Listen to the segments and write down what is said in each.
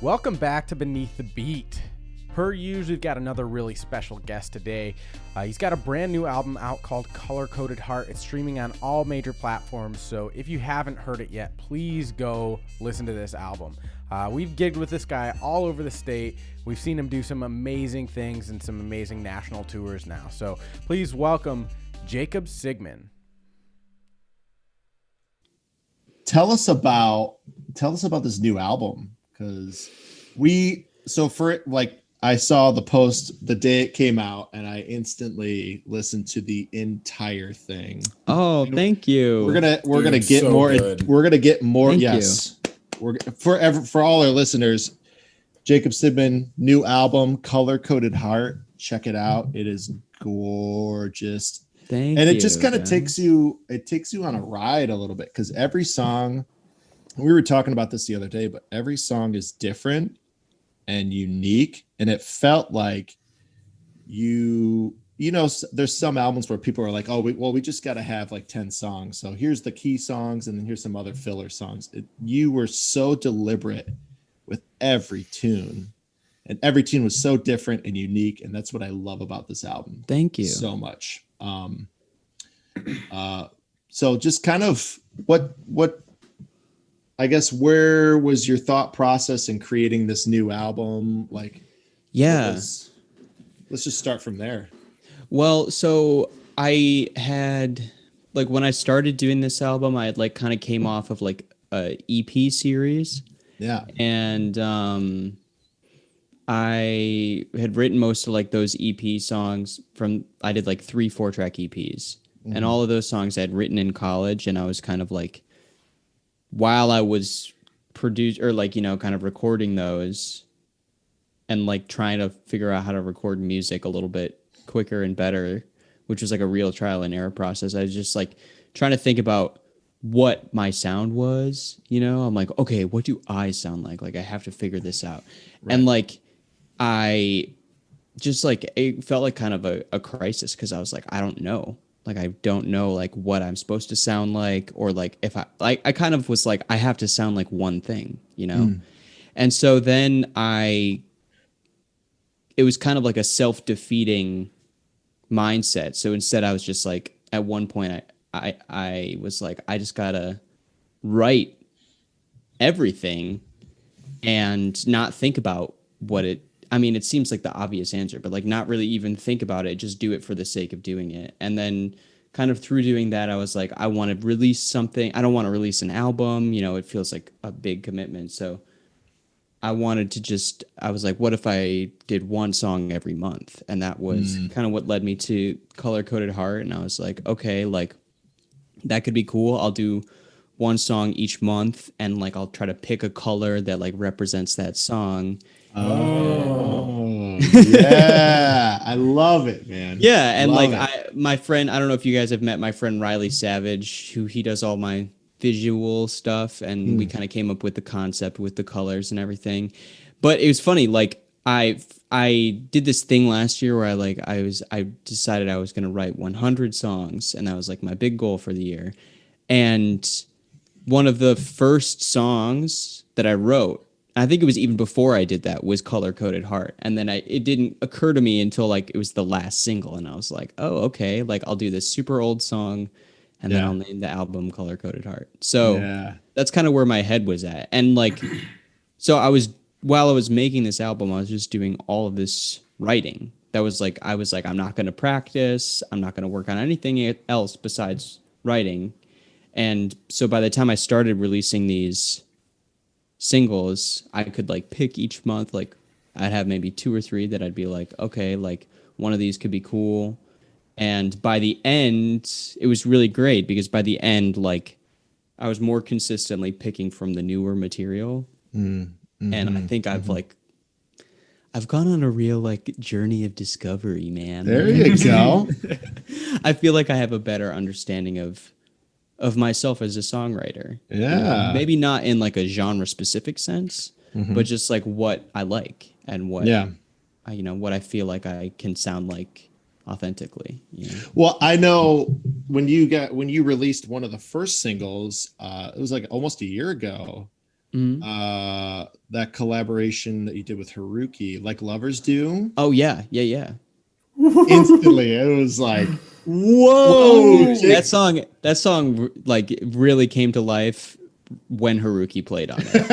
Welcome back to Beneath the Beat. Per usual, we've got another really special guest today. He's got a brand new album out called Color Coded Heart. It's streaming on all major platforms, so if you haven't heard it yet, please go listen to this album. We've gigged with this guy all over the state. We've seen him do some amazing things and some amazing national tours now. So please welcome Jacob Sigman. Tell us about this new album, because I saw the post the day it came out and I instantly listened to the entire thing. Oh, thank you. We're gonna get so more. We're gonna get more. Thank yes, we're for all our listeners. Jacob Sigman new album, Color Coded Heart. Check it out. It is gorgeous. Thank you. And it just kind of takes you on a ride a little bit, because every song, we were talking about this the other day, but every song is different and unique. And it felt like there's some albums where people are like, oh, we just got to have like 10 songs. So here's the key songs and then here's some other filler songs. You were so deliberate with every tune. And every tune was so different and unique. And that's what I love about this album. Thank you so much. So just kind of what I guess, where was your thought process in creating this new album? Like, let's just start from there. Well, so I had, like, when I started doing this album, I had like kind of came off of like a EP series. Yeah. And I had written most of like those EP songs I did like 3 4-track EPs. Mm-hmm. And all of those songs I had written in college, and I was kind of like, while I was kind of recording those and like trying to figure out how to record music a little bit quicker and better, which was like a real trial and error process. I was just like trying to think about what my sound was, I'm like, okay, what do I sound like? Like, I have to figure this out. Right. And like, I just like, it felt like kind of a crisis, because I was like, I don't know. Like, I don't know, like, what I'm supposed to sound like, or like if I kind of was like, I have to sound like one thing, And so then it was kind of like a self-defeating mindset. So instead I was just like, at one point I was like, I just gotta write everything and not think about it seems like the obvious answer, but like not really even think about it, just do it for the sake of doing it. And then kind of through doing that, I was like, I want to release something. I don't want to release an album. It feels like a big commitment. So I wanted to I was like, what if I did one song every month? And that was kind of what led me to Color Coded Heart. And I was like, okay, like that could be cool. I'll do one song each month, and like I'll try to pick a color that like represents that song. Oh, yeah. I love it, man. Yeah. And my friend, I don't know if you guys have met my friend Riley Savage, he does all my visual stuff. And we kind of came up with the concept with the colors and everything. But it was funny. Like I did this thing last year where I decided I was going to write 100 songs. And that was like my big goal for the year. And one of the first songs that I wrote, I think it was even before I did that, was Color Coded Heart. And then it didn't occur to me until like it was the last single. And I was like, oh, okay, like I'll do this super old song and then I'll name the album Color Coded Heart. So that's kind of where my head was at. And like, so while I was making this album, I was just doing all of this writing. I was like, I'm not going to practice. I'm not going to work on anything else besides writing. And so by the time I started releasing these singles, I could like pick each month, like I'd have maybe 2 or 3 that I'd be like, okay, like one of these could be cool. And by the end, it was really great, because by the end, like I was more consistently picking from the newer material. Mm-hmm. And I think I've gone on a real like journey of discovery, man. There you go. I feel like I have a better understanding of myself as a songwriter. Yeah. Maybe not in like a genre specific sense, but just like what I like and what what I feel like I can sound like authentically. Well, I know when you released one of the first singles, it was like almost a year ago. that collaboration that you did with Haruki, Like Lovers Do. Oh yeah, yeah, yeah. Instantly, it was like, Well, whoa, dude, that song like really came to life when Haruki played on it.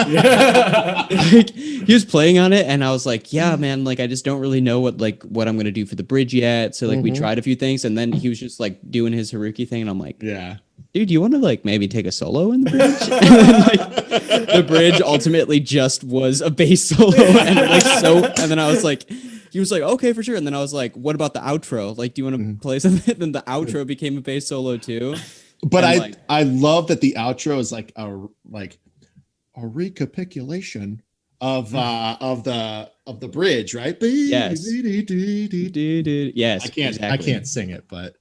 Like, he was playing on it, and I was like, "Yeah, man, like I just don't really know what I'm gonna do for the bridge yet." So like we tried a few things, and then he was just like doing his Haruki thing, and I'm like, yeah. "Dude, you want to like maybe take a solo in the bridge?" And then, like, the bridge ultimately just was a bass solo, and like so, and then I was like. He was like, okay, for sure. And then I was like, what about the outro? Like, do you want to play something? Then the outro became a bass solo too. But And, I love that the outro is like a recapitulation of the bridge, right? Yes. Yes, I can't sing it, but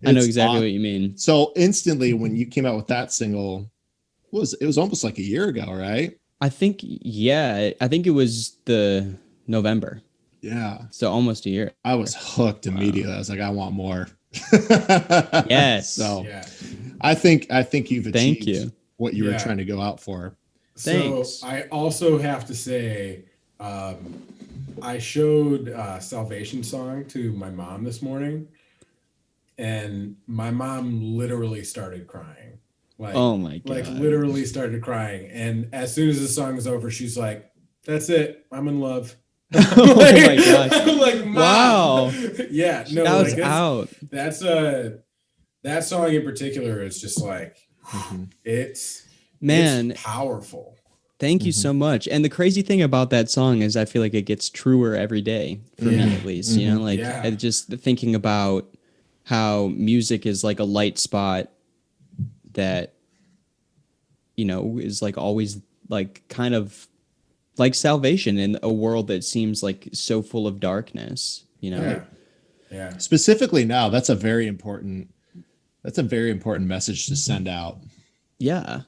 I know exactly what you mean. So instantly when you came out with that single, it was almost like a year ago, right? I think it was the November. Yeah. So almost a year. I was hooked immediately. I was like, I want more. Yes. So Yeah. I think you've Thank achieved you. what you were Yeah. trying to go out for. Thanks. So I also have to say, I showed Salvation Song to my mom this morning, and my mom literally started crying. Like, Oh my God. like literally started crying. And as soon as the song is over, she's like, "That's it. I'm in love." Oh my gosh. I'm like, Mom. Wow. Yeah, no, That was like out. that's that song in particular is just like it's Man, it's powerful. thank you so much. And the crazy thing about that song is I feel like it gets truer every day for me at least. You know, like Yeah. just thinking about how music is like a light spot that, you know, is like always like kind of like salvation in a world that seems like so full of darkness, you know? Yeah. Yeah. Specifically now, that's a very important message to send out. Yeah.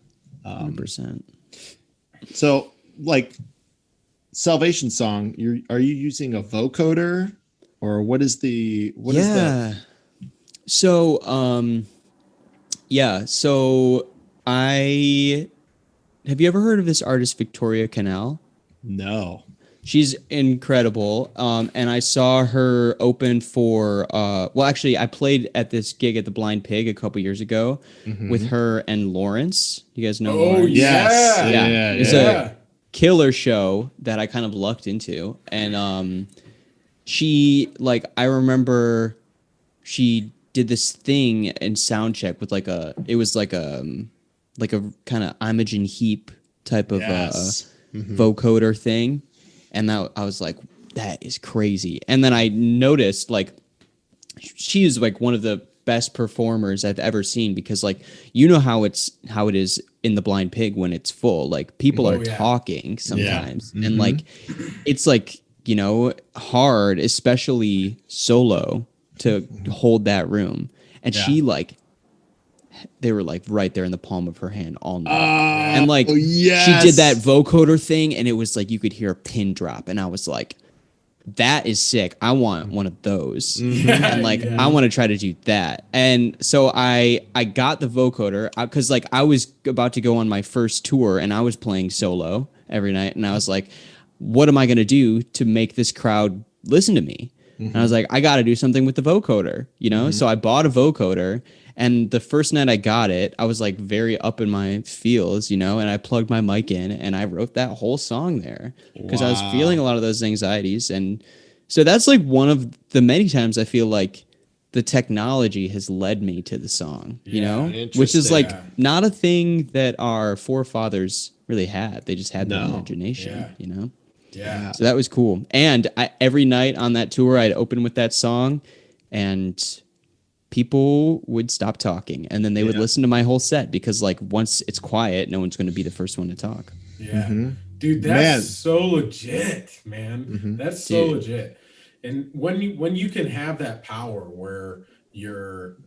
100%. So like Salvation Song, are you using a vocoder or what is that? So, so I have you ever heard of this artist Victoria Canal? No. She's incredible. And I saw her open for well, actually I played at this gig at the Blind Pig a couple years ago with her and Lawrence. You guys know Oh Lawrence? Yes. yeah. Yeah. It's Yeah. a killer show that I kind of lucked into. And she like I remember she did this thing in sound check with like a kind of Imogen Heap type of Yes. vocoder thing, and that I was like, that is crazy. And then I noticed like she is like one of the best performers I've ever seen because like you know how it is in the Blind Pig when it's full, like people are yeah. talking sometimes and like it's like, you know, hard, especially solo, to hold that room. And she like they were like right there in the palm of her hand all night. And like she did that vocoder thing and it was like you could hear a pin drop and I was like, that is sick. I want one of those. And like I want to try to do that. And so I got the vocoder because like I was about to go on my first tour and I was playing solo every night and I was like, what am I going to do to make this crowd listen to me? And I was like, I got to do something with the vocoder, you know? So I bought a vocoder and the first night I got it, I was like very up in my feels, you know, and I plugged my mic in and I wrote that whole song there because I was feeling a lot of those anxieties. And so that's like one of the many times I feel like the technology has led me to the song, you know, which is like not a thing that our forefathers really had. They just had their imagination, you know? Yeah. So that was cool. And every night on that tour, I'd open with that song and people would stop talking and then they would listen to my whole set because like once it's quiet, no one's going to be the first one to talk. Yeah. Dude, that's so legit, man. That's so legit. And when you can have that power where you're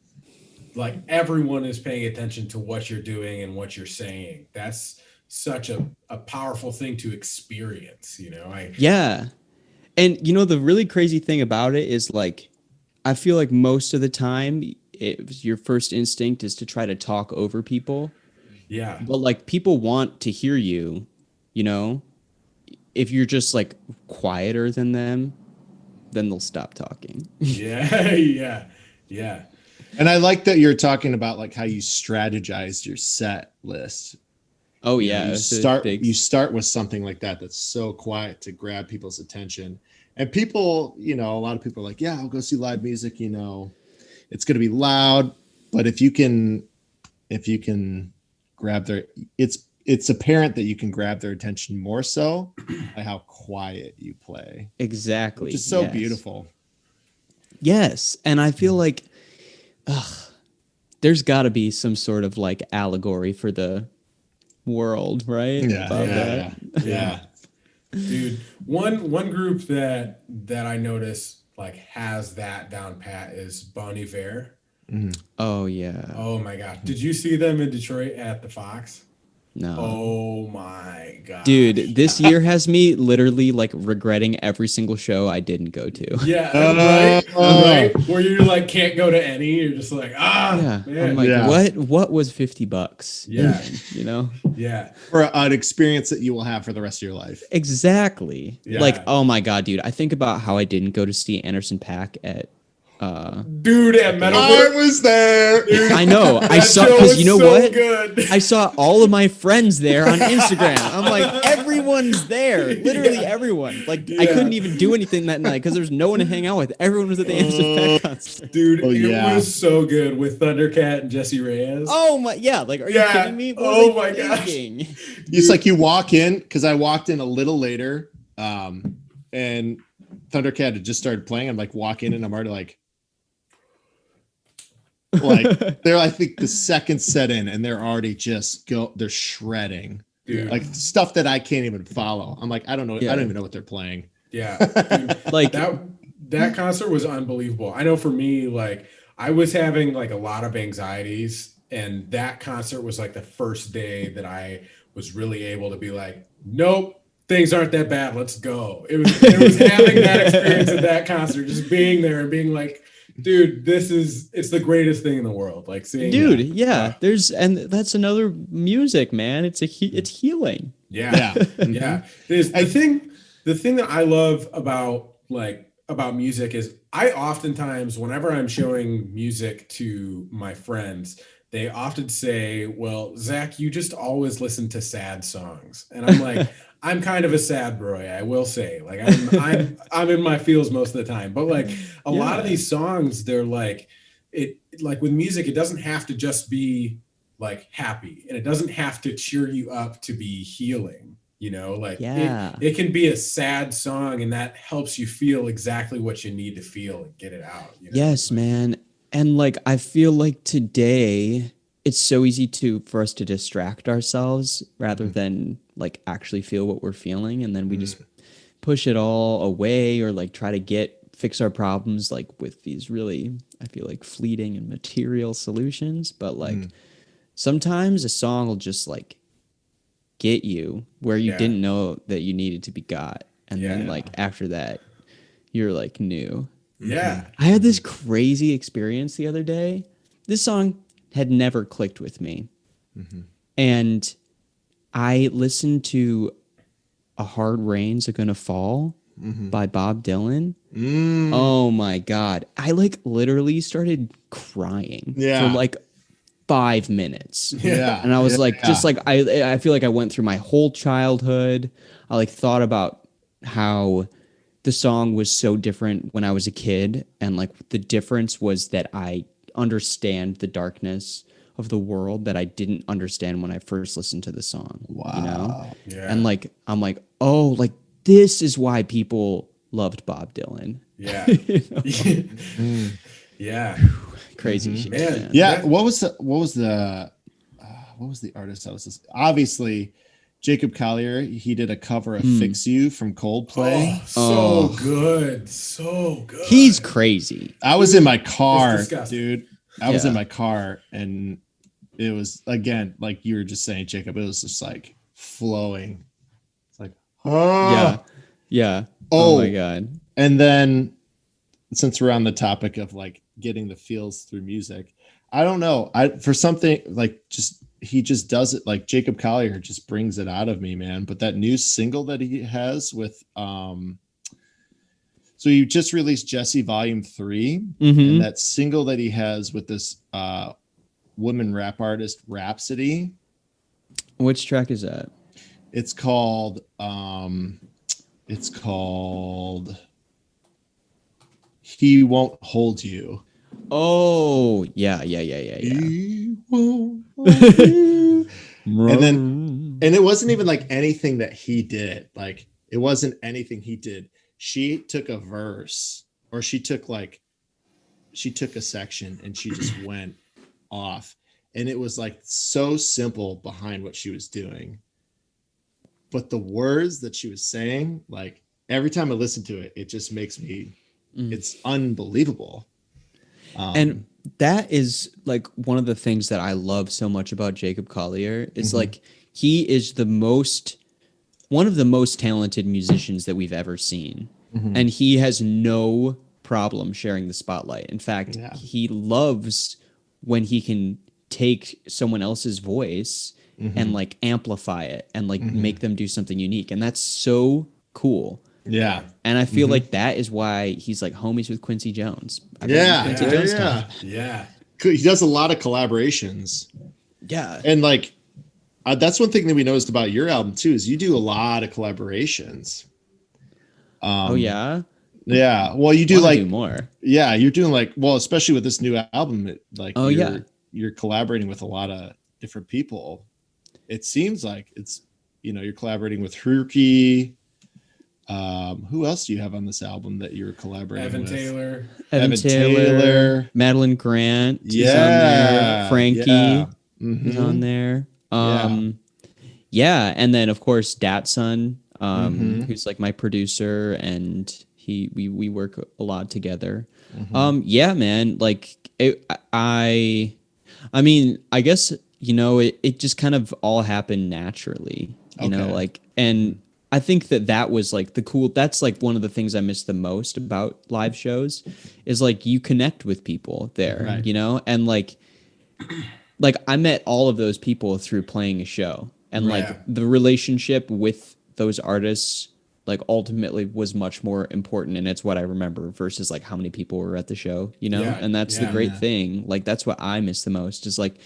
like everyone is paying attention to what you're doing and what you're saying, that's such a powerful thing to experience, you know. And you know the really crazy thing about it is like I feel like most of the time your first instinct is to try to talk over people. Yeah. But like people want to hear you you know, if you're just like quieter than them, then they'll stop talking. Yeah, yeah. And I like that you're talking about like how you strategize your set list. Oh You know, yeah, you start with something like that that's so quiet to grab people's attention. And people, you know, a lot of people are like, yeah, I'll go see live music, you know, it's going to be loud, but if you can grab their, it's apparent that you can grab their attention more so by how quiet you play. Exactly. Which is so beautiful. Yes. And I feel like there's got to be some sort of like allegory for the world, right? Yeah. Dude, one group that I notice like has that down pat is Bon Iver. Mm-hmm. Oh yeah. Oh my god. Did you see them in Detroit at the Fox? No. Oh my god. Dude, this year has me literally like regretting every single show I didn't go to. Yeah, right? Where you like can't go to any. You're just like, yeah. man. I'm like, what was $50? Yeah. You know? Yeah. For an experience that you will have for the rest of your life. Exactly. Yeah. Like, oh my god, dude. I think about how I didn't go to see Anderson .Paak at dude, at Metalwork. I was there. Dude, I know. I saw, because you know so what? Good. I saw all of my friends there on Instagram. I'm like, everyone's there. Literally everyone. Like, I couldn't even do anything that night because there's no one to hang out with. Everyone was at the Anderson .Paak concert. Dude, it was so good with Thundercat and Jesse Reyes. Oh my, yeah. Like, are you kidding me? Oh my gosh. It's like you walk in, because I walked in a little later, and Thundercat had just started playing. I'm like, walk in, and I'm already like they're, I think, the second set in, and they're already they're shredding. Dude. Like stuff that I can't even follow. I'm like, I don't know. I don't even know what they're playing. Yeah. Dude, like that concert was unbelievable. I know for me, like I was having like a lot of anxieties, and that concert was like the first day that I was really able to be like, nope, things aren't that bad. Let's go. It was having that experience at that concert, just being there and being like, dude, it's the greatest thing in the world. Like seeing, and that's another music, man. It's healing. Yeah. The thing that I love about music is I oftentimes, whenever I'm showing music to my friends, they often say, well, Zach, you just always listen to sad songs. And I'm like, I'm kind of a sad boy, I will say. Like I'm in my feels most of the time. But like a lot of these songs, they're like with music, it doesn't have to just be like happy, and it doesn't have to cheer you up to be healing. You know, like it can be a sad song, and that helps you feel exactly what you need to feel and get it out. You know? Yes, man. And like I feel like today it's so easy for us to distract ourselves rather than like actually feel what we're feeling, and then we just push it all away, or like try to fix our problems like with these really, I feel like, fleeting and material solutions. But like sometimes a song will just like get you where you didn't know that you needed to be got, and then like after that you're like new. I had this crazy experience the other day. This song had never clicked with me, and I listened to A Hard Rain's Are Gonna Fall by Bob Dylan. Oh my god, I like literally started crying for like 5 minutes. And I was like, just like I feel like I went through my whole childhood. I like thought about how the song was so different when I was a kid, and like the difference was that I understand the darkness of the world that I didn't understand when I first listened to the song. Wow. You know? Yeah. And like I'm like, oh, like this is why people loved Bob Dylan. Yeah. Yeah. Crazy shit. Man. Yeah. What was the artist that was this? Obviously, Jacob Collier, he did a cover of Fix You from Coldplay. So good. So good. He's crazy. I was in my car, dude. I was in my car, and it was, again, like you were just saying, Jacob, it was just like flowing. It's like, yeah. Oh my God. And then, since we're on the topic of like getting the feels through music, I don't know. For something like just he just does it like Jacob Collier just brings it out of me, man. But that new single that he has with so he just released Jesse Volume 3, and that single that he has with this woman rap artist Rhapsody. Which track is that? It's called He Won't Hold You. Oh, yeah. He won't hold you. And it wasn't even like anything that he did. Like it wasn't anything he did. She took a verse, or she took a section and she just went off. And it was like so simple behind what she was doing. But the words that she was saying, like every time I listen to it, it just makes me, it's unbelievable. And that is like one of the things that I love so much about Jacob Collier is like he is one of the most talented musicians that we've ever seen. And he has no problem sharing the spotlight. In fact, he loves when he can take someone else's voice and like amplify it and like make them do something unique. And that's so cool. Yeah. And I feel like that is why he's like homies with Quincy Jones. He does a lot of collaborations. Yeah. And like, that's one thing that we noticed about your album too, is you do a lot of collaborations. Oh yeah. Yeah. Well, you do like more. Yeah, you're doing like, well, especially with this new album, like you're collaborating with a lot of different people. It seems like it's, you're collaborating with Haruki. Who else do you have on this album that you're collaborating with? Evan Taylor, Madeline Grant is on there. Frankie is on there. Yeah, and then of course Datsun, who's like my producer, and we work a lot together. Yeah, man, like I mean, I guess it just kind of all happened naturally, you know, like, and I think that was like that's like one of the things I miss the most about live shows is like you connect with people there, and like I met all of those people through playing a show, and like the relationship with those artists like ultimately was much more important, and it's what I remember versus like how many people were at the show, and that's the great thing. Like that's what I miss the most is like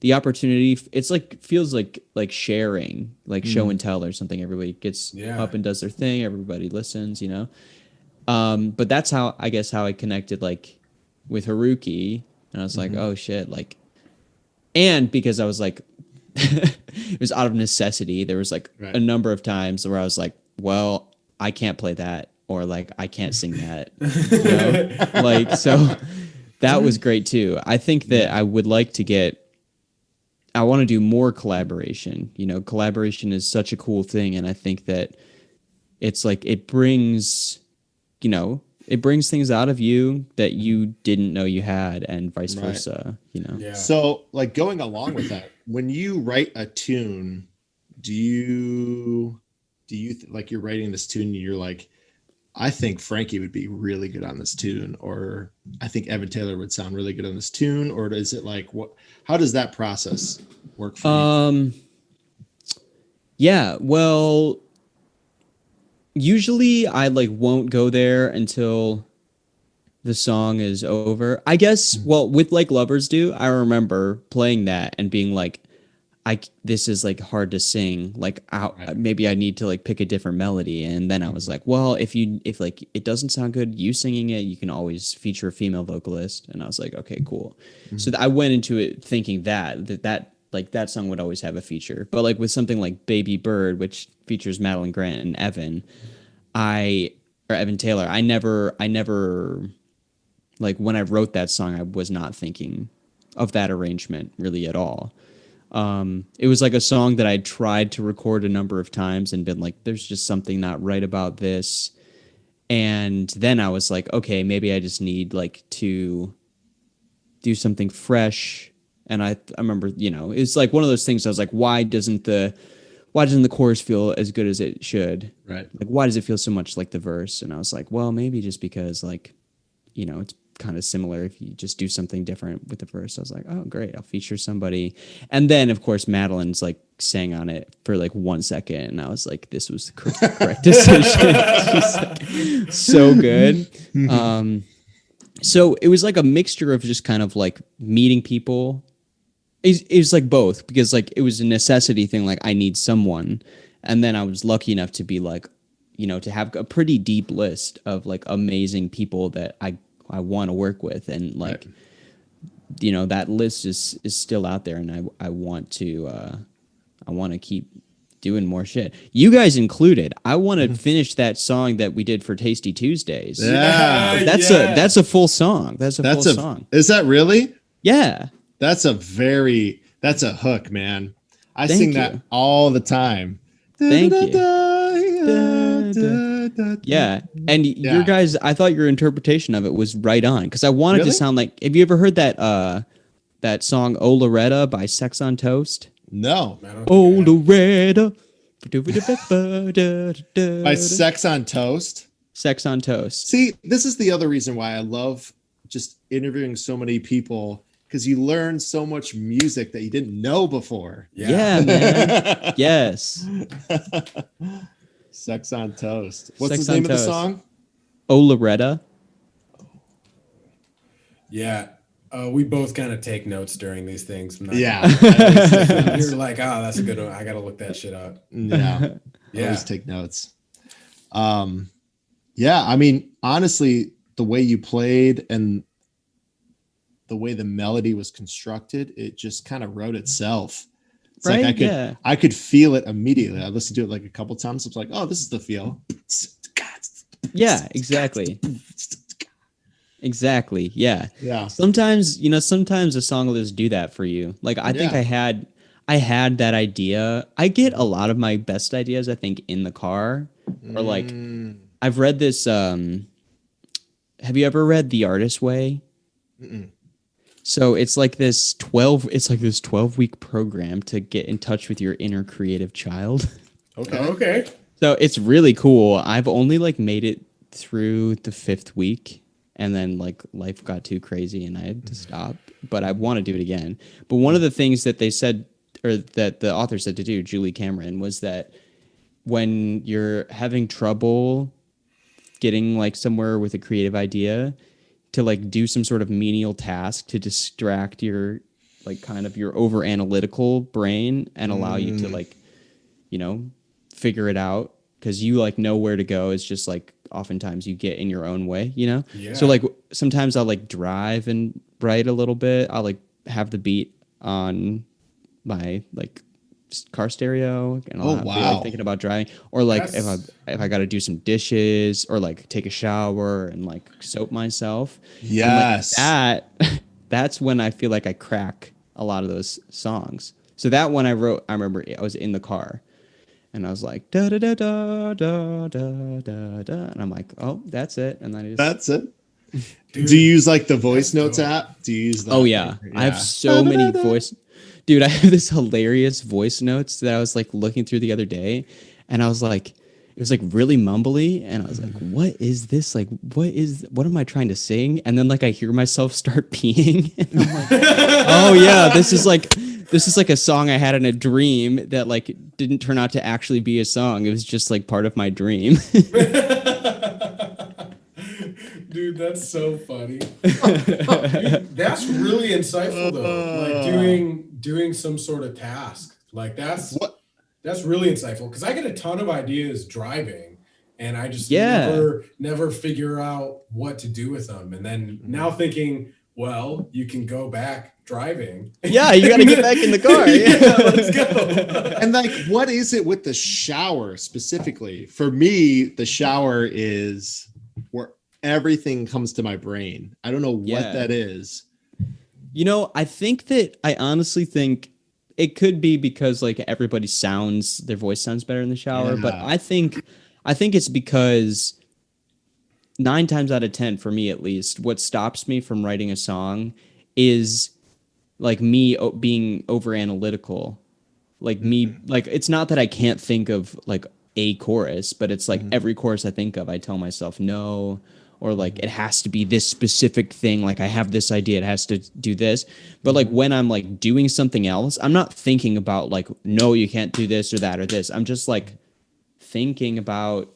the opportunity. It's like feels like sharing, like show and tell or something. Everybody gets up and does their thing. Everybody listens, but that's how I connected like with Haruki, and I was like, oh shit, like, and because I was like, it was out of necessity. There was like a number of times where I was like, well, I can't play that, or like I can't sing that, like, so that was great too. I think that I would like to I want to do more collaboration. Collaboration is such a cool thing, and I think that it's like it brings things out of you that you didn't know you had, and vice versa. So, like going along with that, when you write a tune, do you like you're writing this tune and you're like, I think Frankie would be really good on this tune, or I think Evan Taylor would sound really good on this tune, or is it like how does that process work for you? Yeah, well, usually I like won't go there until the song is over. I guess, well, with like Lovers Do, I remember playing that and being like, this is like hard to sing. Like, maybe I need to like pick a different melody. And then I was like, well, if like it doesn't sound good, you singing it, you can always feature a female vocalist. And I was like, okay, cool. So I went into it thinking that like that song would always have a feature. But like with something like Baby Bird, which features Madeline Grant and Evan Taylor, I never like when I wrote that song, I was not thinking of that arrangement really at all. It was like a song that I'd tried to record a number of times and been like, there's just something not right about this. And then I was like, okay, maybe I just need like to do something fresh. And I remember, it's like one of those things. I was like, why doesn't the chorus feel as good as it should? Right. Like, why does it feel so much like the verse? And I was like, well, maybe just because like, it's kind of similar if you just do something different with the verse. I was like, oh, great, I'll feature somebody. And then, of course, Madeline's like sang on it for like 1 second. And I was like, this was the correct decision. She's like, so good. So it was like a mixture of just kind of like meeting people. It was like both, because like it was a necessity thing. Like I need someone. And then I was lucky enough to be like, you know, to have a pretty deep list of like amazing people that I want to work with. And like, you know, that list is still out there, and I want to keep doing more shit. You guys included. I want to finish that song that we did for Tasty Tuesdays. Yeah. That's a full song. That's a full song. Is that really? Yeah. That's a hook, man. I sing that all the time. Thank you. Yeah. And your guys, I thought your interpretation of it was right on, because I wanted to sound like, have you ever heard that song "Oh Loretta" by Sex on Toast? No. Oh Loretta. By Sex on Toast? Sex on Toast. See, this is the other reason why I love just interviewing so many people, because you learn so much music that you didn't know before. Yeah, man. Yes. Sex on Toast. What's Sex the name on of the Toast. song? Oh Loretta. Yeah. We both kind of take notes during these things. Yeah. You're like, oh, that's a good one. I got to look that shit up. Yeah. Yeah. Always take notes. Yeah. I mean, honestly, the way you played and the way the melody was constructed, it just kind of wrote itself. It's right? Like I could feel it immediately. I listened to it like a couple times. It's like, oh, this is the feel. Yeah, exactly. Exactly. Yeah. Yeah. Sometimes a song will just do that for you. Like I think I had that idea. I get a lot of my best ideas, I think, in the car. Or like I've read this have you ever read The Artist's Way? Mm-mm. So it's like this 12-week program to get in touch with your inner creative child. Okay. So it's really cool. I've only like made it through the 5th week, and then like life got too crazy and I had to stop, but I want to do it again. But one of the things that they said, or that the author said to do, Julie Cameron, was that when you're having trouble getting like somewhere with a creative idea, to like do some sort of menial task to distract your like kind of your over analytical brain and allow you to like, you know, figure it out, because you like know where to go. It's just like oftentimes you get in your own way, you know? Yeah. So like sometimes I'll like drive and write a little bit. I'll like have the beat on my like car stereo, and I'll be like thinking about driving, or like if I got to do some dishes or like take a shower and like soap myself. Yes. Like that's when I feel like I crack a lot of those songs. So that one I remember I was in the car and I was like da da da da da da da da, and I'm like, oh, that's it. And then that's it. Dude, do you use like the voice notes app? Do you use that? Oh yeah. I have so many voice. Dude, I have this hilarious voice notes that I was like looking through the other day, and I was like, it was like really mumbly, and I was like, what is this? Like, what am I trying to sing? And then like I hear myself start peeing, and I'm like, oh yeah, this is like a song I had in a dream that like didn't turn out to actually be a song. It was just like part of my dream. Dude, that's so funny. Dude, that's really insightful though. Like doing some sort of task. Like that's really insightful, because I get a ton of ideas driving and I just never figure out what to do with them. And then now thinking, well, you can go back driving. Yeah, you got to get back in the car. Yeah, let's go. And like, what is it with the shower specifically? For me, the shower is where everything comes to my brain. I don't know what that is. You know, I honestly think it could be because like their voice sounds better in the shower, but I think it's because 9 times out of 10, for me at least, what stops me from writing a song is like me being over analytical. Like me, like it's not that I can't think of like a chorus, but it's like every chorus I think of, I tell myself no, or like it has to be this specific thing. Like I have this idea, it has to do this. But like when I'm like doing something else, I'm not thinking about like, no, you can't do this or that or this. I'm just like thinking about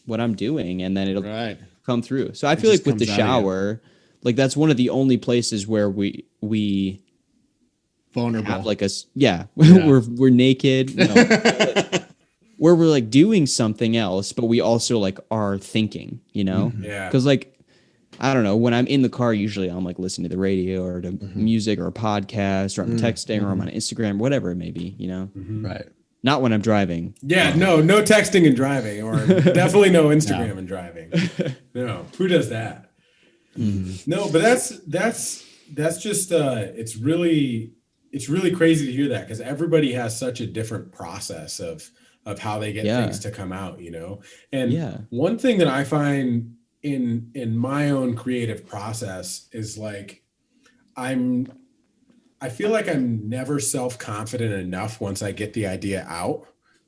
what I'm doing, and then it'll come through. So I feel like with the shower, like that's one of the only places where we vulnerable have like we're naked, where we're like doing something else, but we also like are thinking, you know? Because like I don't know, when I'm in the car, usually I'm like listening to the radio or to music or a podcast, or I'm texting or I'm on Instagram, whatever it may be, you know? Right. Not when I'm driving. Yeah, no texting and driving, or definitely no Instagram and driving. No, who does that? No, but that's just it's really crazy to hear that, because everybody has such a different process of how they get things to come out, you know. And one thing that I find in my own creative process is like I feel like I'm never self-confident enough once I get the idea out.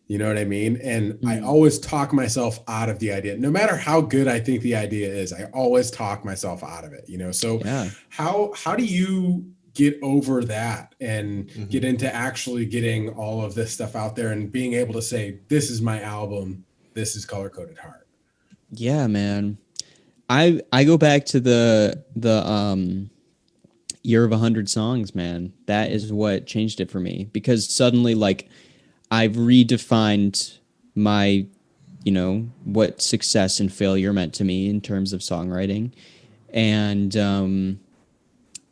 You know what I mean? And I always talk myself out of the idea. No matter how good I think the idea is, I always talk myself out of it, you know? So how do you get over that and get into actually getting all of this stuff out there and being able to say, this is my album, this is Color Coded Heart? Yeah, man. I go back to the Year of 100 Songs, man. That is what changed it for me, because suddenly like I've redefined my, you know, what success and failure meant to me in terms of songwriting. And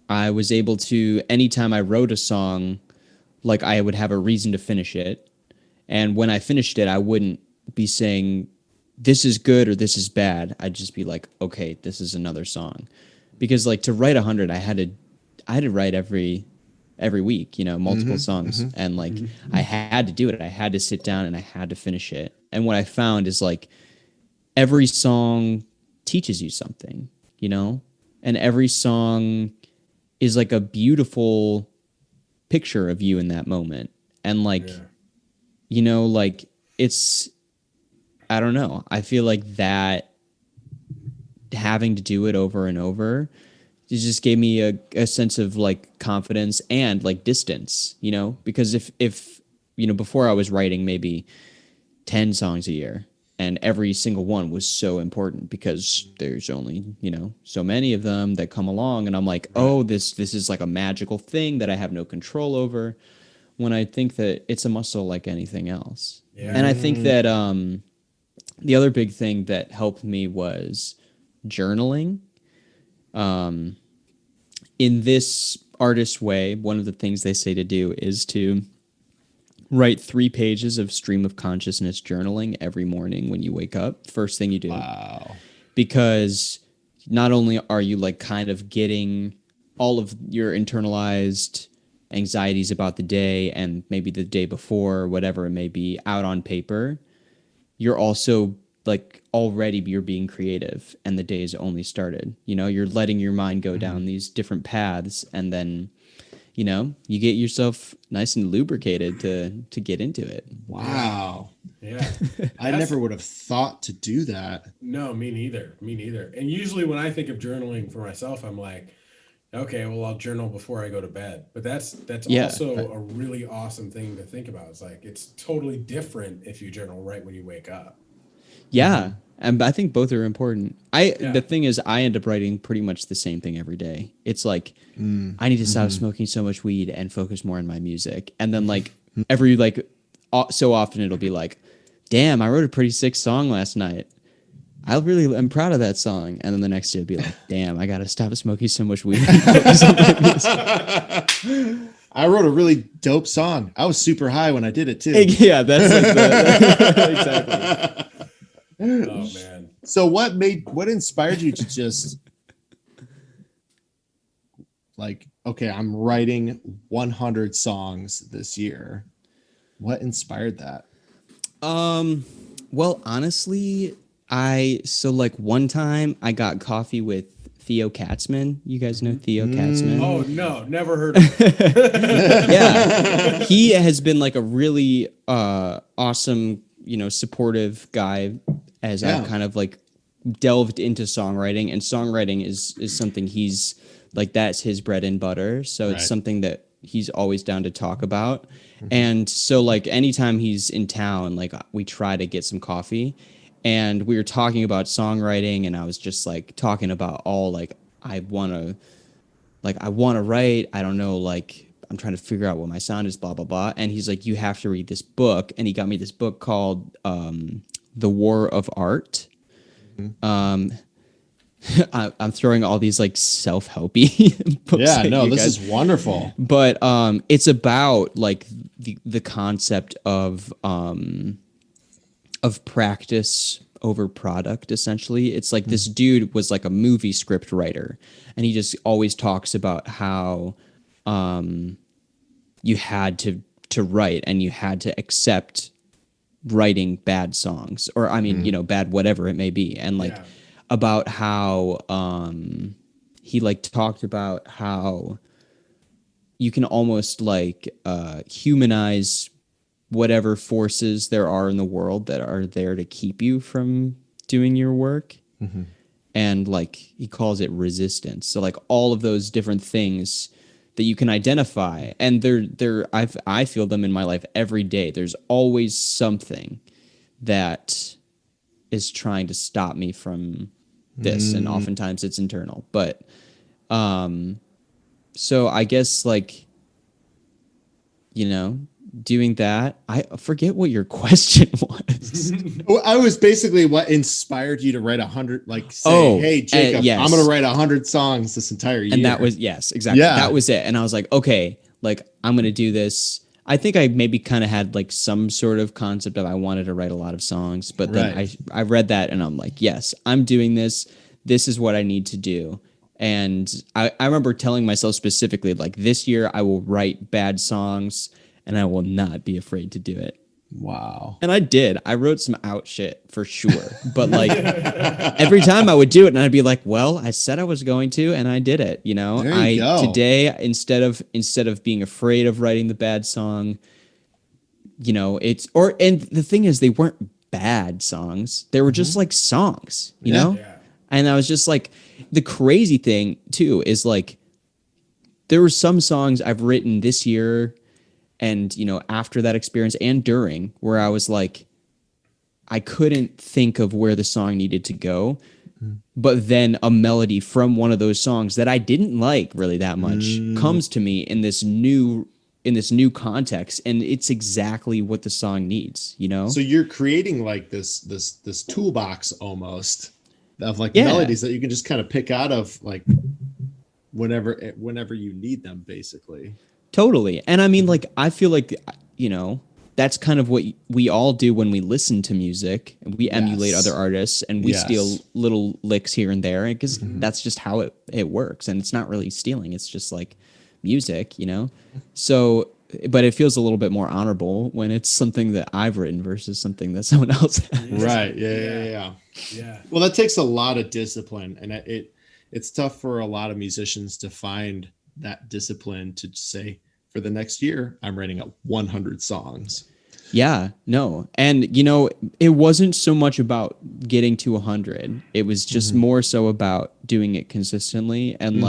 I was able to, anytime I wrote a song, like I would have a reason to finish it. And when I finished it, I wouldn't be saying, this is good or this is bad. I'd just be like, okay, this is another song. Because like to write 100, I had to write every week, you know, multiple songs. And like I had to do it. I had to sit down and I had to finish it. And what I found is like every song teaches you something, you know, and every song is like a beautiful picture of you in that moment. And like, you know, like it's, I don't know. I feel like that having to do it over and over, it just gave me a sense of like confidence and like distance, you know, because if, you know, before I was writing maybe 10 songs a year and every single one was so important because there's only, you know, so many of them that come along. And I'm like, oh, this is like a magical thing that I have no control over, when I think that it's a muscle like anything else. Yeah. And I think that the other big thing that helped me was journaling. In this artist way, one of the things they say to do is to write 3 pages of stream of consciousness journaling every morning when you wake up. First thing you do. Wow. Because not only are you like kind of getting all of your internalized anxieties about the day and maybe the day before, whatever it may be, out on paper, you're also like already you're being creative and the day is only started. You know, you're letting your mind go down these different paths, and then, you know, you get yourself nice and lubricated to get into it. Wow. Yeah. I never would have thought to do that. No, me neither. And usually when I think of journaling for myself, I'm like, okay, well, I'll journal before I go to bed. But that's also a really awesome thing to think about. It's like, it's totally different if you journal right when you wake up. Yeah. And I think both are important. The thing is, I end up writing pretty much the same thing every day. It's like, I need to stop smoking so much weed and focus more on my music. And then like every like so often it'll be like, damn, I wrote a pretty sick song last night. I'm proud of that song. And then the next day it'll be like, damn, I got to stop smoking so much weed. I wrote a really dope song. I was super high when I did it too. Yeah, that's like exactly. Oh man. So what inspired you to just like, okay, I'm writing 100 songs this year. What inspired that? Well, honestly, one time I got coffee with Theo Katzman. You guys know Theo Katzman? Oh no, never heard of him. Yeah. He has been like a really awesome, you know, supportive guy as I've kind of like delved into songwriting, and songwriting is something he's like, that's his bread and butter. So it's something that he's always down to talk about. And so like anytime he's in town, like we try to get some coffee, and we were talking about songwriting, and I was just like talking about all like I want to write. I don't know, like I'm trying to figure out what my sound is, blah, blah, blah. And he's like, you have to read this book. And he got me this book called The War of Art. I'm throwing all these like self-helpy books. Yeah, no, this is wonderful. But it's about like the concept of practice over product, essentially. It's like this dude was like a movie script writer, and he just always talks about how you had to write, and you had to accept writing bad songs, or I mean, bad whatever it may be. And like about how he like talked about how you can almost like humanize whatever forces there are in the world that are there to keep you from doing your work. And like he calls it resistance. So like all of those different things that you can identify, and I feel them in my life every day. There's always something that is trying to stop me from this, and oftentimes it's internal. But so I guess like, doing that. I forget what your question was. Well, I was basically what inspired you to write 100, like say, hey, Jacob, yes. I'm going to write 100 songs this entire year. And that was, yes, exactly. Yeah. That was it. And I was like, okay, like I'm going to do this. I think I maybe kind of had like some sort of concept of I wanted to write a lot of songs, but then I read that and I'm like, yes, I'm doing this. This is what I need to do. And I remember telling myself specifically, like this year I will write bad songs, and I will not be afraid to do it. Wow. And I did. I wrote some out shit for sure. But like every time I would do it, and I'd be like, well, I said I was going to, and I did it. There you go. Today, instead of being afraid of writing the bad song, and the thing is, they weren't bad songs. They were just like songs, you know? Yeah. And I was just like, the crazy thing too is like, there were some songs I've written this year and, after that experience and during, where I was like, I couldn't think of where the song needed to go. But then a melody from one of those songs that I didn't like really that much comes to me in this new context, and it's exactly what the song needs, So you're creating like this toolbox almost of like melodies that you can just kind of pick out of like whenever you need them, basically. Totally. And I mean, like, I feel like, that's kind of what we all do when we listen to music. We emulate other artists, and we steal little licks here and there, because that's just how it works. And it's not really stealing. It's just like music, So, but it feels a little bit more honorable when it's something that I've written versus something that someone else has. Right. Yeah. Well, that takes a lot of discipline, and it's tough for a lot of musicians to find that discipline to say, for the next year, I'm writing 100 songs. Yeah, no. And, it wasn't so much about getting to 100. It was just more so about doing it consistently. And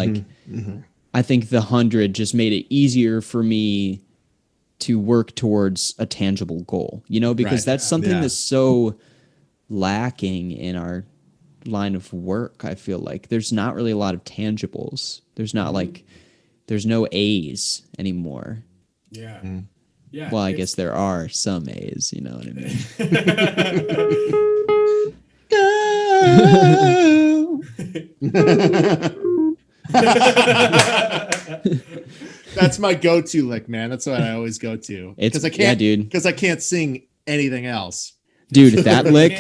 I think the 100 just made it easier for me to work towards a tangible goal, because that's something that's so lacking in our line of work. I feel like there's not really a lot of tangibles. There's not there's no A's anymore. Yeah. Yeah. Well, I guess there are some A's, you know what I mean? That's my go-to lick, man. That's what I always go to. Because I can't, because I can't sing anything else. Dude, that lick,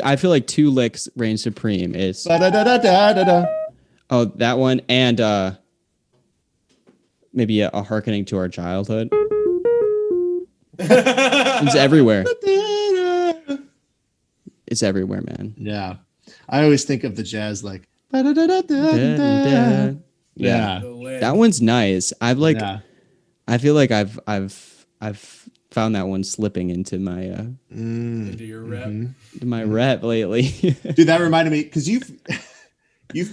I feel like 2 licks reign supreme. It's oh, that one, and maybe a hearkening to our childhood. It's everywhere. It's everywhere, man. Yeah, I always think of the jazz like. Yeah, that one's nice. I feel like I've found that one slipping into my into your rep. into my rep lately. Dude, that reminded me because you've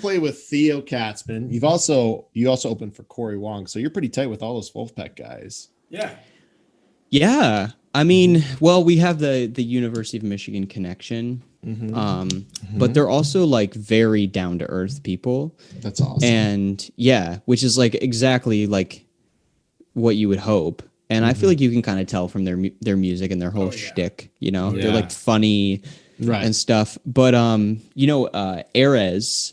played with Theo Katzman. You also opened for Corey Wong, so you're pretty tight with all those Wolfpack guys. Yeah. Yeah. I mean, well, we have the University of Michigan connection. But they're also like very down to earth people. That's awesome. And yeah, which is like exactly like what you would hope. And I feel like you can kind of tell from their music and their whole shtick, you know, they're like funny and stuff. But Erez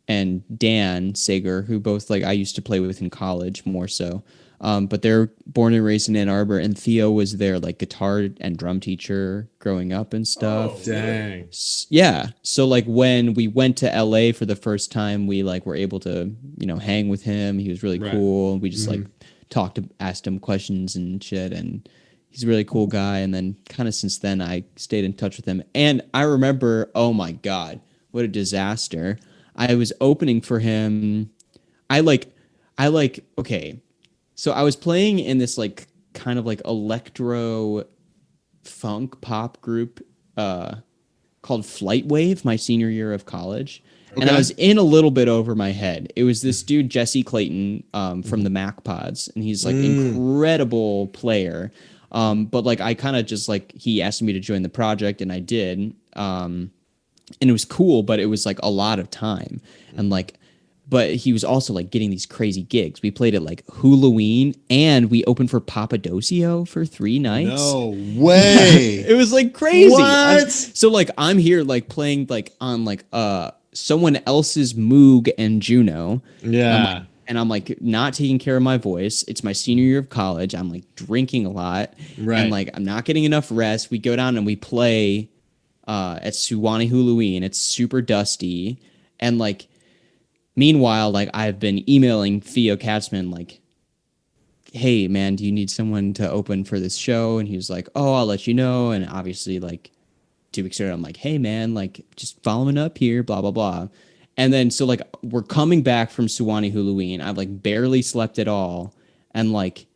and Dan Sager, who both like I used to play with in college more so. But they're born and raised in Ann Arbor, and Theo was their like guitar and drum teacher growing up and stuff. Oh, dang. Yeah. So like when we went to LA for the first time, we like were able to, hang with him. He was really cool. We just like asked him questions and shit, and he's a really cool guy. And then kind of since then I stayed in touch with him. And I remember, oh my God, what a disaster. I was opening for him. Okay. So I was playing in this like kind of like electro funk pop group called Flight Wave my senior year of college. Okay. And I was in a little bit over my head. It was this dude, Jesse Clayton, from the Mac Pods, and he's like incredible player. But like I kind of just like he asked me to join the project and I did. And it was cool, but it was like a lot of time. And like but he was also like getting these crazy gigs. We played at like Halloween and we opened for Papadosio for 3 nights. No way. It was like crazy. What? So like I'm here like playing like on like someone else's Moog and Juno. Yeah. And I'm like not taking care of my voice. It's my senior year of college. I'm like drinking a lot. Right. And like I'm not getting enough rest. We go down and we play at Suwannee Halloween. It's super dusty. And like meanwhile, like I've been emailing Theo Katzman, like, hey man, do you need someone to open for this show? And he was like, oh, I'll let you know. And obviously like 2 weeks later, I'm like, hey man, like just following up here, blah, blah, blah. And then, so like we're coming back from Suwannee Halloween. I've like barely slept at all. And like,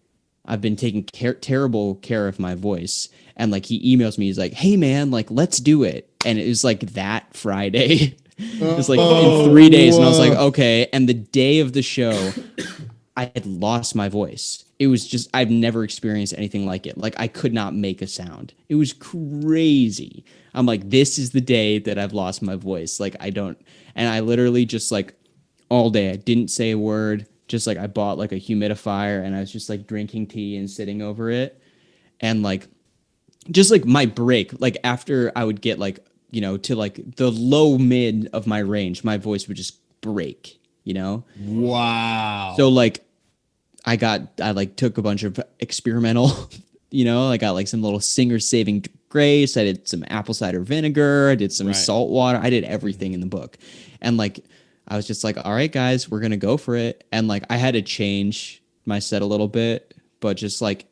I've been taking terrible care of my voice. And like, he emails me, he's like, hey man, like, let's do it. And it was like that Friday. It was like in 3 days, and I was like, okay. And the day of the show, I had lost my voice. It was just, I've never experienced anything like it. Like I could not make a sound. It was crazy. I'm like, this is the day that I've lost my voice. Like and I literally just like all day, I didn't say a word. Just like I bought like a humidifier and I was just like drinking tea and sitting over it. And like, just like my break, like after I would get like, to like the low mid of my range, my voice would just break, Wow. So like I took a bunch of experimental, I got like some little singer saving grace. I did some apple cider vinegar. I did some salt water. I did everything in the book. And like, I was just like, all right, guys, we're going to go for it. And like, I had to change my set a little bit, but just like,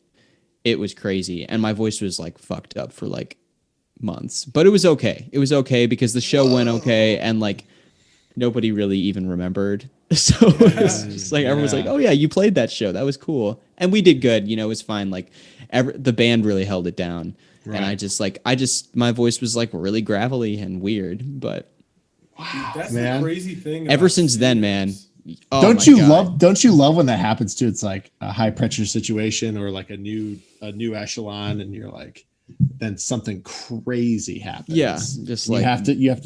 it was crazy. And my voice was like fucked up for like months, but it was okay. It was okay because the show went okay, and like nobody really even remembered. So it was just like everyone was like, "Oh yeah, you played that show. That was cool." And we did good. It was fine. Like the band really held it down, and I just my voice was like really gravelly and weird. But wow, that's man. the crazy thing. Ever since then, man. Oh, don't you love when that happens too? It's like a high pressure situation or like a new echelon, and you're like, then something crazy happens. Yeah, just like you have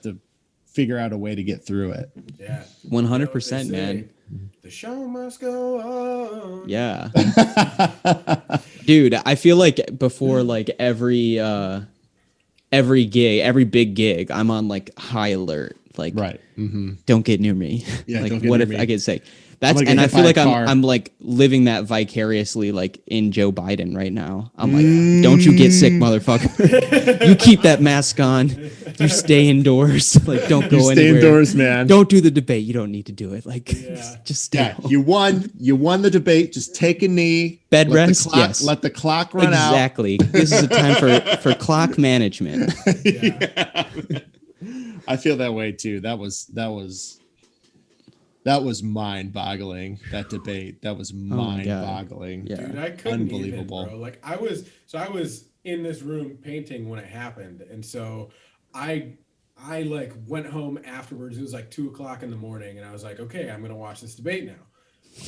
to figure out a way to get through it. Yeah, 100%, man. The show must go on. Yeah, dude. I feel like before like every gig, every big gig, I'm on like high alert. Like, right. Don't get near me. Yeah, like, don't get what near if me. I could say that's? And I feel like I'm like living that vicariously, like in Joe Biden right now. I'm like, don't you get sick, mother,fucker. You keep that mask on. You stay indoors. Like, don't go anywhere. Stay indoors, man. Don't do the debate. You don't need to do it. Like, just stay. Yeah, you won the debate. Just take a knee. Bed rest. Yes. Let the clock run out. Exactly. This is a time for clock management. Yeah. I feel that way too. That was That was mind-boggling. That debate. That was mind-boggling. Yeah. Dude, I couldn't Unbelievable. even, bro. Like I was in this room painting when it happened, and so I like went home afterwards. It was like 2:00 in the morning, and I was like, okay, I'm gonna watch this debate now.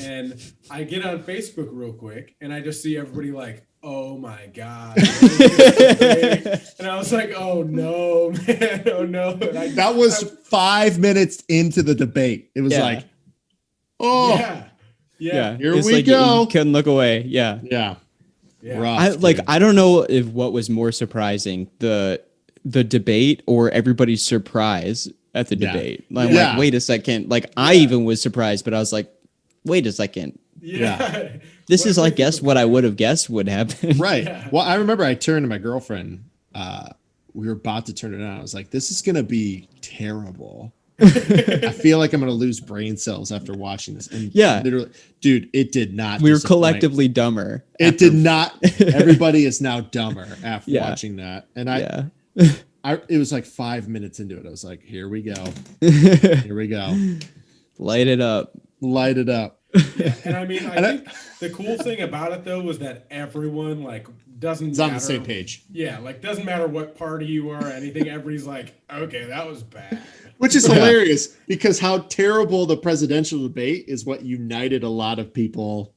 And I get on Facebook real quick, and I just see everybody like, oh my God. And I was like, oh no, man, oh no. That was 5 minutes into the debate. It was like, oh, yeah. Here it's we like go. You couldn't look away. Yeah. Rough, I don't know if what was more surprising, the debate or everybody's surprise at the debate. I'm like, wait a second. Like I even was surprised, but I was like, wait a second. Yeah. This is, I guess, what I would have guessed would happen. Right. Yeah. Well, I remember I turned to my girlfriend. We were about to turn it on. I was like, this is going to be terrible. I feel like I'm going to lose brain cells after watching this. And literally, dude, it did not. We were collectively dumber. It did not. Everybody is now dumber after watching that. And it was like 5 minutes into it. I was like, here we go. Here we go. Light it up. Light it up. Yeah, and I mean, I think the cool thing about it though was that everyone like it's on the same page. Yeah, like doesn't matter what party you are or anything. Everybody's like, okay, that was bad. Which is hilarious because how terrible the presidential debate is what united a lot of people.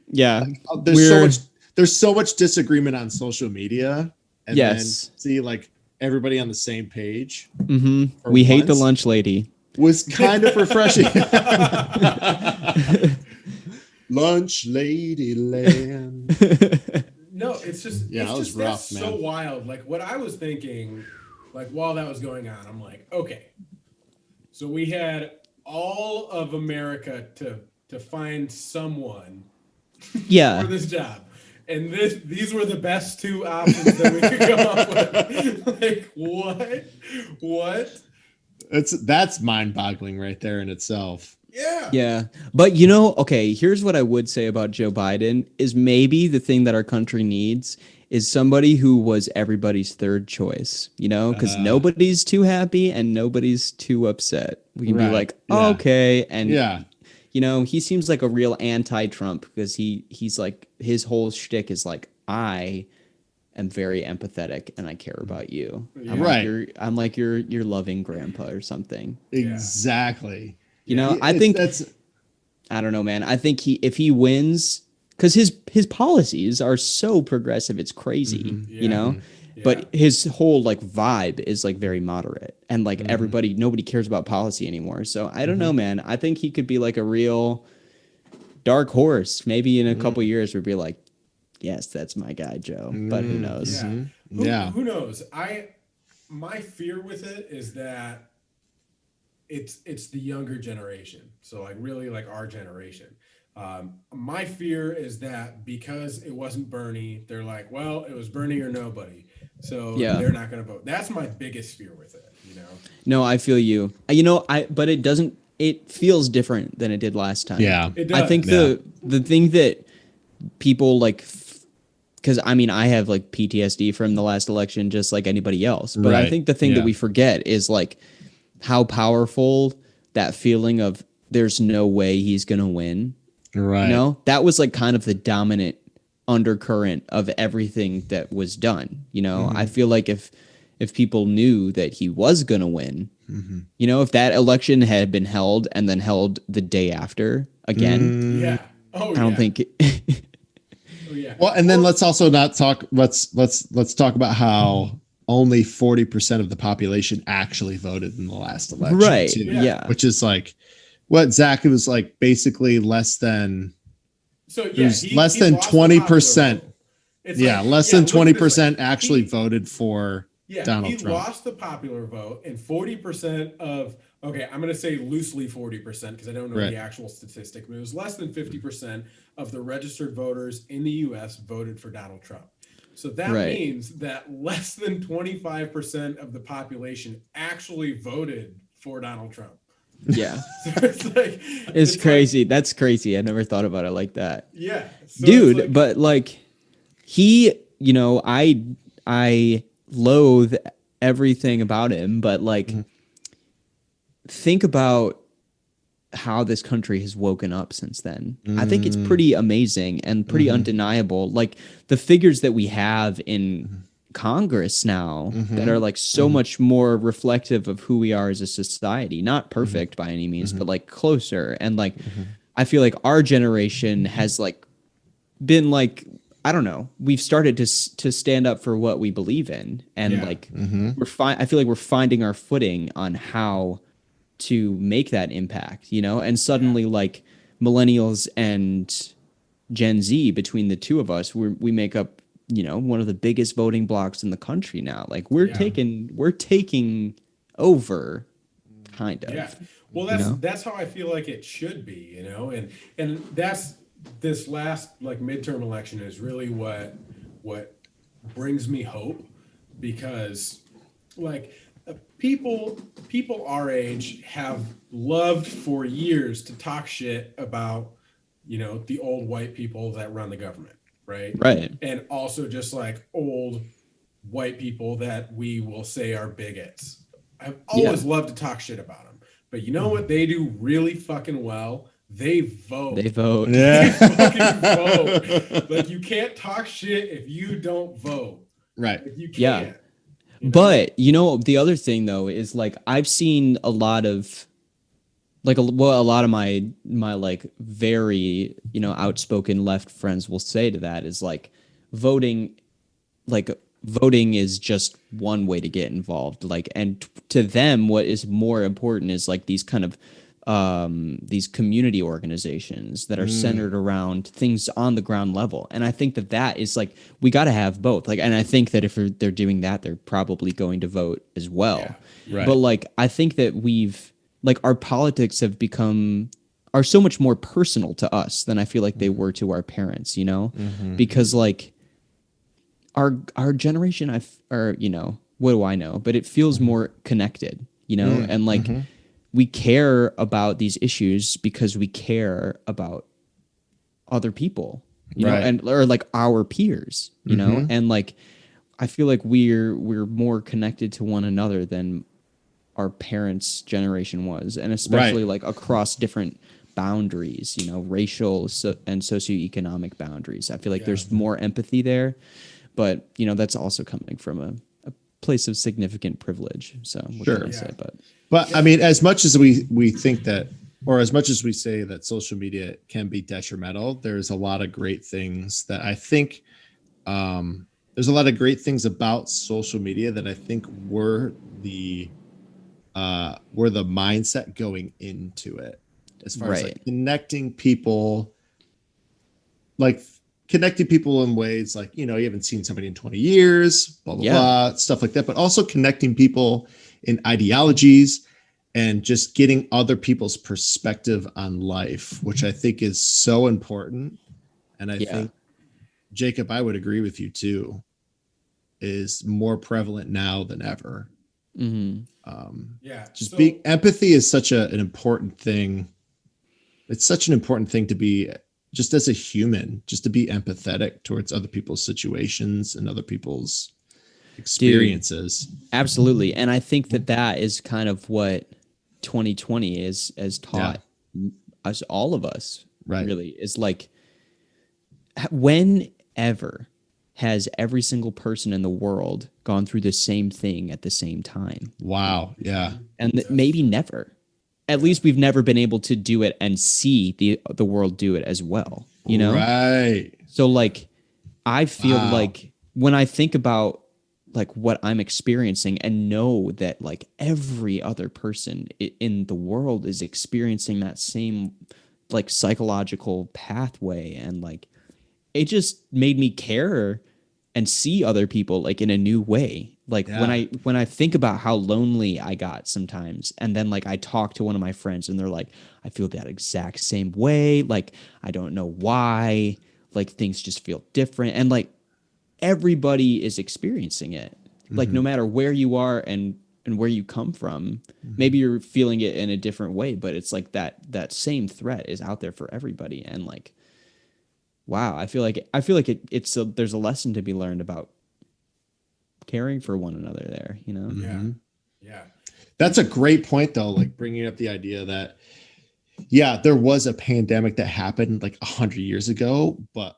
Yeah, there's so much disagreement on social media, and then see like everybody on the same page. Mm-hmm. We hate the lunch lady. Was kind of refreshing. Lunch lady land. No, it's just it was just rough, man. So wild. Like what I was thinking, like while that was going on, I'm like, okay, so we had all of America to find someone for this job. And these were the best two options that we could come up with. Like what? That's mind-boggling right there in itself. Yeah. But okay, here's what I would say about Joe Biden is maybe the thing that our country needs is somebody who was everybody's third choice, because nobody's too happy and nobody's too upset. We can be like, okay. And he seems like a real anti-Trump because he's like, his whole shtick is like, I am very empathetic and I care about you. I'm like your loving grandpa or something. Exactly. I think I don't know, man. I think if he wins, because his policies are so progressive, it's crazy, but his whole like vibe is like very moderate and like nobody cares about policy anymore. So I don't know, man. I think he could be like a real dark horse. Maybe in a couple years we'd be like, yes, that's my guy, Joe. But who knows? Who knows? My fear with it is that it's the younger generation. So like really like our generation. My fear is that because it wasn't Bernie, they're like, well, it was Bernie or nobody. So they're not going to vote. That's my biggest fear with it, No, I feel you. But it feels different than it did last time. Yeah. It does. I think the thing that people like, because I have like PTSD from the last election, just like anybody else. But I think the thing that we forget is like how powerful that feeling of there's no way he's going to win. Right. That was like kind of the dominant undercurrent of everything that was done. I feel like if people knew that he was going to win, if that election had been held and then held the day after again, I don't think. Well, and then let's also not talk. Let's talk about how only 40% of the population actually voted in the last election. Right. Too, yeah. Which is like what Zach, it was like basically less than. So yeah, less than 20%. Less than 20% actually voted for Donald Trump. He lost the popular vote, and 40% of I'm going to say loosely 40% because I don't know the actual statistic, but it was less than 50% of the registered voters in the U.S. voted for Donald Trump. So that means that less than 25% of the population actually voted for Donald Trump. Yeah. So it's crazy. Like, that's crazy. I never thought about it like that. Yeah. So dude, but like he, I loathe everything about him, but like think about how this country has woken up since then. I think it's pretty amazing and pretty undeniable. Like the figures that we have in Congress now that are like so much more reflective of who we are as a society, not perfect by any means, but like closer. And like, I feel like our generation has like been like, I don't know, we've started to stand up for what we believe in. And like, I feel like we're finding our footing on how to make that impact, you know? And suddenly like millennials and Gen Z, between the two of us, we make up, you know, one of the biggest voting blocks in the country now. Like we're taking over, kind of. Yeah. Well, that's how I feel like it should be, you know, and that's this last like midterm election is really what brings me hope, because like people our age have loved for years to talk shit about, you know, the old white people that run the government, right? And also just like old white people that we will say are bigots. I've always loved to talk shit about them, but you know what they do really fucking well? They vote. They vote. They fucking vote. Like you can't talk shit if you don't vote. Right. Like, you can't. Yeah. You know? But you know, the other thing though is like I've seen a lot of like a lot of my like very, you know, outspoken left friends will say to that is like voting is just one way to get involved. Like, and to them, what is more important is like these kind of these community organizations that are centered around things on the ground level. And I think that is like, we got to have both. Like, and I think that if they're doing that, they're probably going to vote as well. Yeah, right. But like, I think that like our politics are so much more personal to us than I feel like they were to our parents, you know, because like our generation, you know, what do I know, but it feels more connected, you know, and like, we care about these issues because we care about other people, you know, and or like our peers, you know, and like I feel like we're more connected to one another than our parents' generation was, and especially like across different boundaries, you know, racial and socioeconomic boundaries. I feel like there's more empathy there, but you know, that's also coming from a place of significant privilege. So what can I say? But I mean, as much as we think that, or as much as we say that social media can be detrimental, there's a lot of great things that I think, there's a lot of great things about social media that I think were the mindset going into it, as far as like connecting people in ways like, you know, you haven't seen somebody in 20 years, blah, blah, blah, stuff like that, but also connecting people in ideologies and just getting other people's perspective on life, which I think is so important. And I think, Jacob, I would agree with you too, is more prevalent now than ever. Empathy is such an important thing. It's such an important thing to be, just as a human, just to be empathetic towards other people's situations and other people's experiences. Dude, absolutely. And I think that is kind of what 2020 has taught us, all of us, really, is like, whenever has every single person in the world gone through the same thing at the same time? Wow. Yeah. And maybe never. At least we've never been able to do it and see the world do it as well, you know? Right. So like, I feel like when I think about like what I'm experiencing and know that like every other person in the world is experiencing that same like psychological pathway, and like, it just made me care and see other people like in a new way. Like when I think about how lonely I got sometimes, and then like I talk to one of my friends and they're like, I feel that exact same way. Like, I don't know why, like things just feel different. And like everybody is experiencing it. Like no matter where you are and where you come from, maybe you're feeling it in a different way, but it's like that same threat is out there for everybody. And like, wow, I feel like there's a lesson to be learned about caring for one another there, you know? Yeah. That's a great point though. Like bringing up the idea that Yeah, there was a pandemic that happened like 100 years ago, but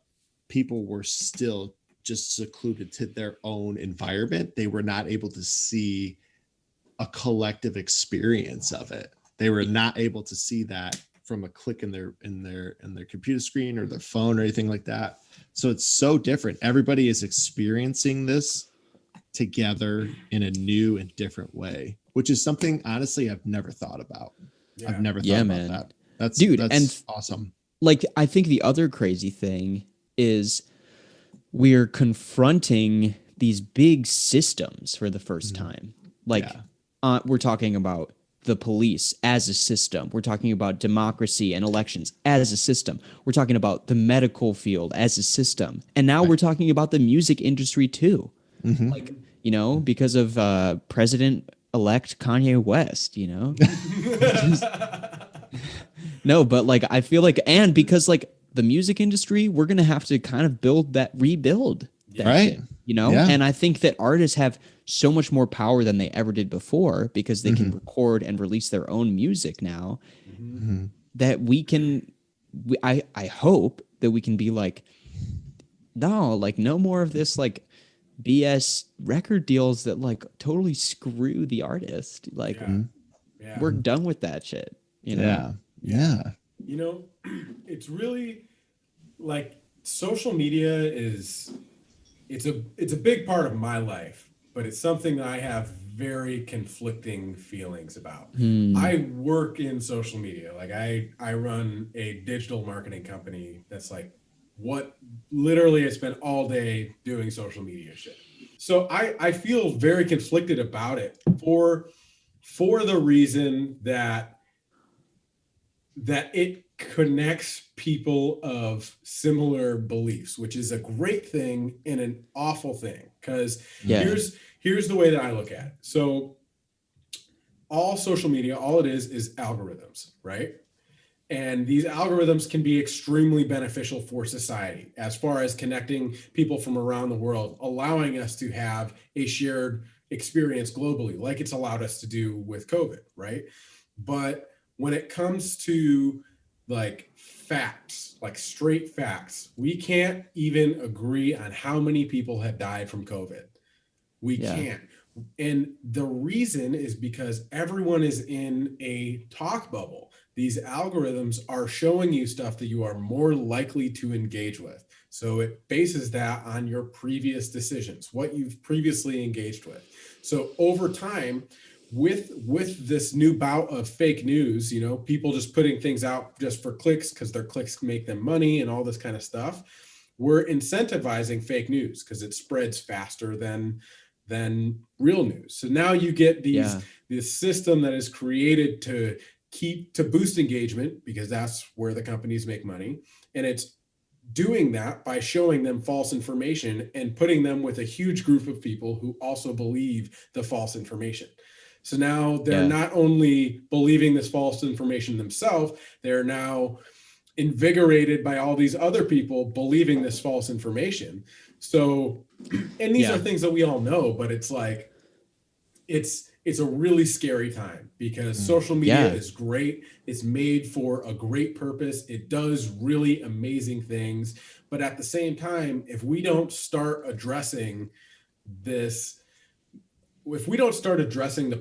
people were still just secluded to their own environment. They were not able to see a collective experience of it. They were not able to see that from a click in their computer screen or their phone or anything like that. So it's so different. Everybody is experiencing this together in a new and different way, which is something honestly I've never thought about. Yeah. I've never thought Yeah, about man. that. That's Dude, that's and awesome. like I think the other crazy thing is we're confronting these big systems for the first time. Like we're talking about the police as a system. We're talking about democracy and elections as a system. We're talking about the medical field as a system. And now we're talking about the music industry too. Like, you know, because of President-elect Kanye West, you know? No, but like I feel like, and because like the music industry, we're gonna have to kind of rebuild that Right. shit, you know? Yeah. And I think that artists have so much more power than they ever did before because they can record and release their own music now. That we can, I hope that we can be like, no, like no more of this like BS record deals that like totally screw the artist. Like we're done with that shit, you know? Yeah. You know, it's really like social media is it's a big part of my life, but it's something I have very conflicting feelings about. I work in social media. Like I run a digital marketing company that's like what literally I spend all day doing social media shit. So I feel very conflicted about it for the reason that it connects people of similar beliefs, which is a great thing and an awful thing. Because here's the way that I look at it. So all social media, all it is algorithms, right? And these algorithms can be extremely beneficial for society as far as connecting people from around the world, allowing us to have a shared experience globally, like it's allowed us to do with COVID, right? But when it comes to like facts, like straight facts, we can't even agree on how many people have died from COVID. We can't. And the reason is because everyone is in a talk bubble. These algorithms are showing you stuff that you are more likely to engage with. So it bases that on your previous decisions, what you've previously engaged with. So over time, with this new bout of fake news, you know, people just putting things out just for clicks because their clicks make them money and all this kind of stuff, we're incentivizing fake news because it spreads faster than real news. So now you get this system that is created to boost engagement because that's where the companies make money, and it's doing that by showing them false information and putting them with a huge group of people who also believe the false information. So now they're not only believing this false information themselves, they're now invigorated by all these other people believing this false information. So, and these are things that we all know, but it's like, it's a really scary time because social media is great. It's made for a great purpose. It does really amazing things. But at the same time, if we don't start addressing the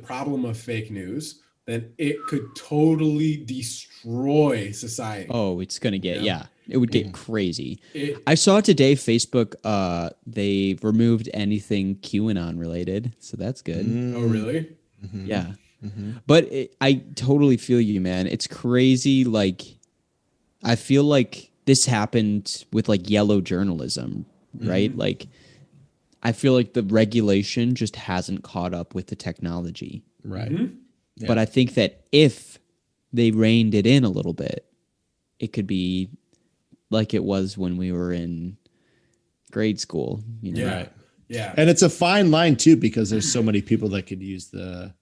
problem of fake news, then it could totally destroy society. Oh, it's going to get, it would get crazy. I saw today, Facebook, they removed anything QAnon related. So that's good. Oh, really? Yeah. But I totally feel you, man. It's crazy. Like, I feel like this happened with like yellow journalism, right? Like, I feel like the regulation just hasn't caught up with the technology. Right. Yeah. But I think that if they reined it in a little bit, it could be like it was when we were in grade school. You know? Yeah. Yeah. And it's a fine line too, because there's so many people that could use the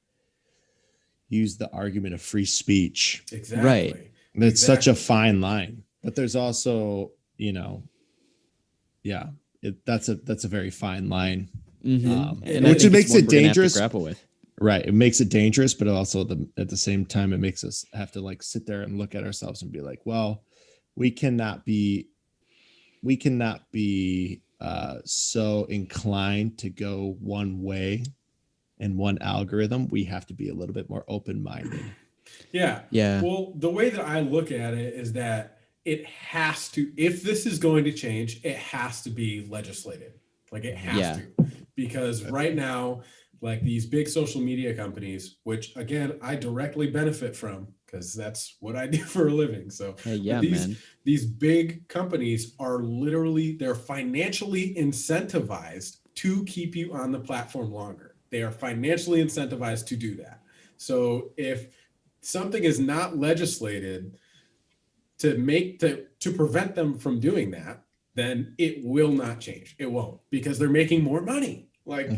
argument of free speech. Exactly. Right. It's such a fine line. But there's also, you know, that's a very fine line. And which it makes it dangerous. Grapple with. Right. It makes it dangerous, but also at the same time, it makes us have to like sit there and look at ourselves and be like, well, we cannot be so inclined to go one way and one algorithm. We have to be a little bit more open-minded. Yeah. Well, the way that I look at it is that it has to, if this is going to change, it has to be legislated. Like it has to, because right now, like these big social media companies, which again, I directly benefit from because that's what I do for a living. So these big companies are literally, they're financially incentivized to keep you on the platform longer. They are financially incentivized to do that. So if something is not legislated to prevent them from doing that, then it will not change. It won't, because they're making more money. Like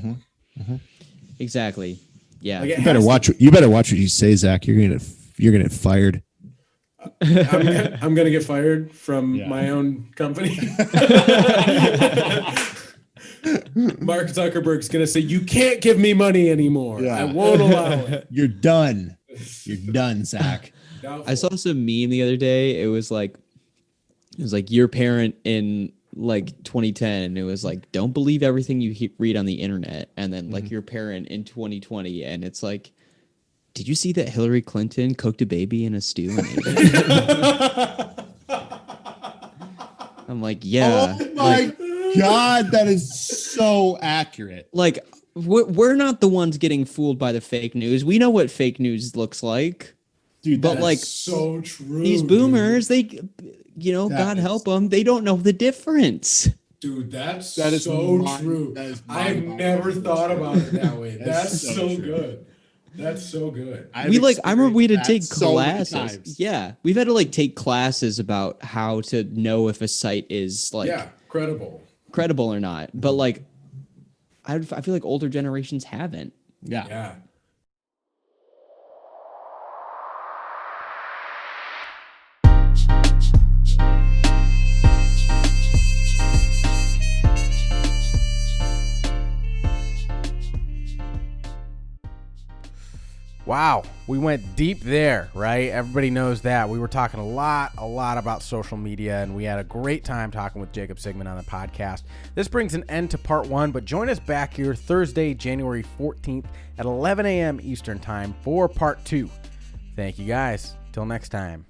exactly. Yeah. Like you better watch what you say, Zach. You're gonna get fired. I'm gonna get fired from my own company. Mark Zuckerberg's gonna say, you can't give me money anymore. I won't allow it. You're done. You're done, Zach. I saw some meme the other day. It was like your parent in like 2010, and it was like, don't believe everything you read on the internet. And then like your parent in 2020, and it's like, did you see that Hillary Clinton cooked a baby in a stew and ate it? I'm like, yeah. Oh my God, that is so accurate. Like, we're not the ones getting fooled by the fake news. We know what fake news looks like. Dude, but like, so true. These boomers, they, God help them, they don't know the difference. Dude, that is so true. I've never thought about it that way. That's so good. That's so good. I remember we had to take classes. Yeah. We've had to like take classes about how to know if a site is like credible or not. But like, I feel like older generations haven't. Yeah. Wow, we went deep there, right? Everybody knows that. We were talking a lot about social media, and we had a great time talking with Jacob Sigman on the podcast. This brings an end to part 1, but join us back here Thursday, January 14th at 11 a.m. Eastern Time for part 2. Thank you guys. Till next time.